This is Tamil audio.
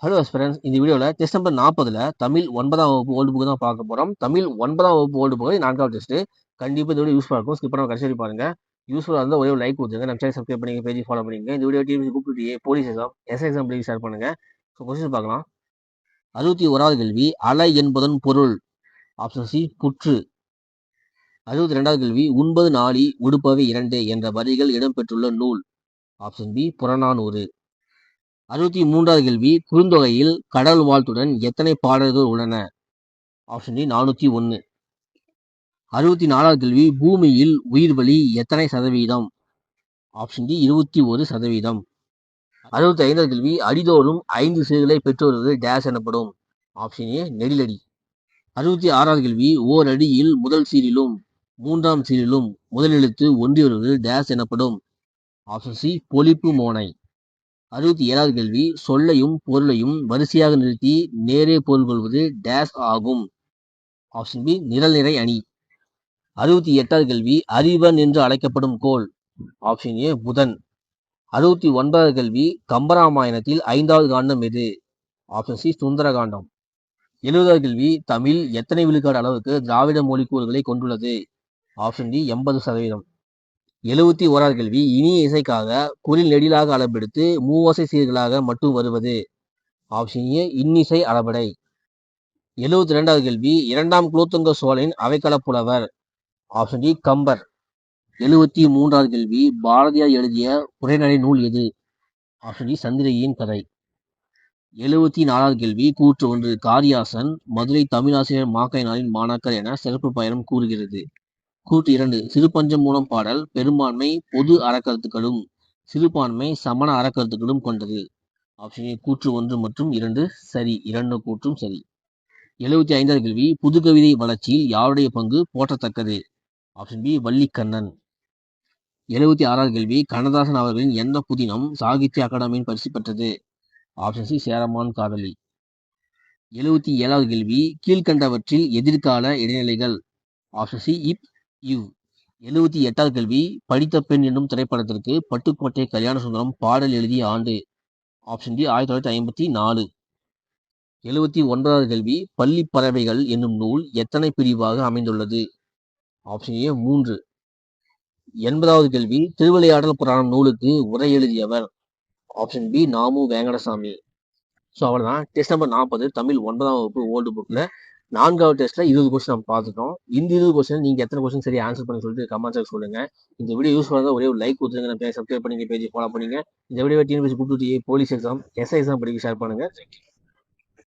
ஹலோ ஆஸ்பிரண்ட்ஸ், இந்த வீடியோவில் டெஸ்ட் நம்பர் 40ல் தமிழ் 9ஆம் வகுப்பு ஓல்டு புக்கு தான் பார்க்க போகிறோம். தமிழ் 9ஆம் வகுப்பு ஓல்டு புக்கு 4வது டெஸ்ட்டு. கண்டிப்பாக இந்த வீடியோ யூஸ்ஃபுல்லாக இருக்கும். ஸ்கிப் பண்ணாம கடைசி வரைக்கும் பாருங்க. யூஸ்ஃபுல்லாக இருந்தால் ஒரே ஒரு லைக் கொடுத்துருங்க. நம்ம சேனல் சப்ஸ்கிரைப் பண்ணி பேஜ் ஃபாலோ பண்ணிங்க. இந்த video TNPSC group 2 police exam SI exam share பண்ணுங்க. ஸோ கொஸ்டின் பார்க்கலாம். 61வது கேள்வி, அலை என்பதன் பொருள். ஆப்ஷன் சி புற்று. 62வது கேள்வி, உண்பது நாளி உடுப்பவை 2 என்ற வரிகள் இடம்பெற்றுள்ள நூல். Option B Purananuru. 63வது கேள்வி, குறுந்தொகையில் கடல் வாழ்த்துடன் எத்தனை பாடல்கள் உள்ளன? Option D 401. 64வது கேள்வி, பூமியில் உயிர்வளி எத்தனை சதவீதம்? Option D 21%. 65வது கேள்வி, அடிதோறும் 5 சீர்களை பெற்று வருவது டேஷ் எனப்படும். Option A நெடிலடி. 66வது கேள்வி, ஓர் அடியில் முதல் சீரிலும் 3ஆம் சீரிலும் முதல் எழுத்து ஒன்றி வருவது டேஷ் எனப்படும். ஆப்ஷன் சி பொலிப்பு மோனை. 67வது கேள்வி, சொல்லையும் பொருளையும் வரிசையாக நிறுத்தி நேரே பொருள் கொள்வது டேஷ் ஆகும். ஆப்ஷன் பி நிரல்நிறை அணி. 68வது கேள்வி, அறிவன் என்று அழைக்கப்படும் கோள். ஆப்ஷன் ஏ புதன். 69வது கேள்வி, கம்பராமாயணத்தில் 5வது காண்டம் எது? Option C Sundarakandam. 70வது கேள்வி, தமிழ் எத்தனை விழுக்காடு அளவுக்கு திராவிட மொழிக்கூறுகளை கொண்டுள்ளது? Option D 80%. 71வது கேள்வி, இனிய இசைக்காக குரில் நெடிலாக அளபெடுத்து மூவசை சீர்களாக மட்டும் வருவது. ஆப்ஷன் ஏ இன்னிசை அளபடை. 72வது கேள்வி, 2ஆம் குலோத்துங்க சோழன் அவைக்களப் புலவர். Option D Kambar. 73வது கேள்வி, பாரதியார் எழுதிய உரைநடை நூல் எது? ஆப்ஷன் டி சந்திரிகையின் கதை. 74வது கேள்வி, கூற்று 1, காரியாசன் மதுரை தமிழாசிரியர் மாக்கைனாரின் மாணாக்கர் என சிறப்பு பயணம் கூறுகிறது. கூற்று 2, சிறுபஞ்சம் மூலம் பாடல் பெரும்பான்மை பொது அறக்கருத்துக்களும் சிறுபான்மை சமண அறக்கருத்துக்களும் கொண்டது. ஆப்ஷன் ஏ கூற்று 1 மற்றும் 2 சரி, 2 கூற்றும் சரி. 75வது கேள்வி, புதுக்கவிதை வளர்ச்சியில் யாருடைய பங்கு போற்றத்தக்கது? Option B Vallikkannan. 76வது கேள்வி, கண்ணதாசன் அவர்களின் எந்த புதினம் சாகித்ய அகாடமியின் பரிசு பெற்றது? ஆப்ஷன் சி சேரமான் காதலி. 77வது கேள்வி, கீழ்கண்டவற்றில் எதிர்கால இடைநிலைகள். ஆப்ஷன் சி இப் இவ். 78வது கேள்வி, படித்த பெண் என்னும் திரைப்படத்திற்கு பட்டுக்கோட்டை கல்யாண சுந்தரம் பாடல் எழுதிய ஆண்டு. Option D 1954. 79வது கேள்வி, பள்ளி பறவைகள் என்னும் நூல் எத்தனை பிரிவாக அமைந்துள்ளது? Option A 3. 80வது கேள்வி, திருவிளையாடல் புராணம் நூலுக்கு உரை எழுதியவர். Option B Namu Venkatasamy. So அவ்வளோதான். டெஸ்ட் நம்பர் 40 தமிழ் 9ஆம் வகுப்பு ஓல்டு புக்கில் 4வது டெஸ்ட்டில் 20 கொஸ்டின் நம்ம பார்த்துட்டோம். இந்த 20 கொஸ்டின் நீங்கள் எத்தனை கொஸ்டின் சரி ஆன்சர் பண்ணி சொல்லிட்டு கமெண்ட்ஸில் சொல்லுங்கள். இந்த வீடியோ யூஸ்ஃபுல்லாக இருந்தால் ஒரே ஒரு லைக் கொடுத்துருங்க. நம்ம சப்ஸ்கிரைப் பண்ணி பேஜ் ஃபாலோ பண்ணுங்க. இந்த video TNPSC group 2 police exam SI exam படிக்க ஷேர் பண்ணுங்கள்.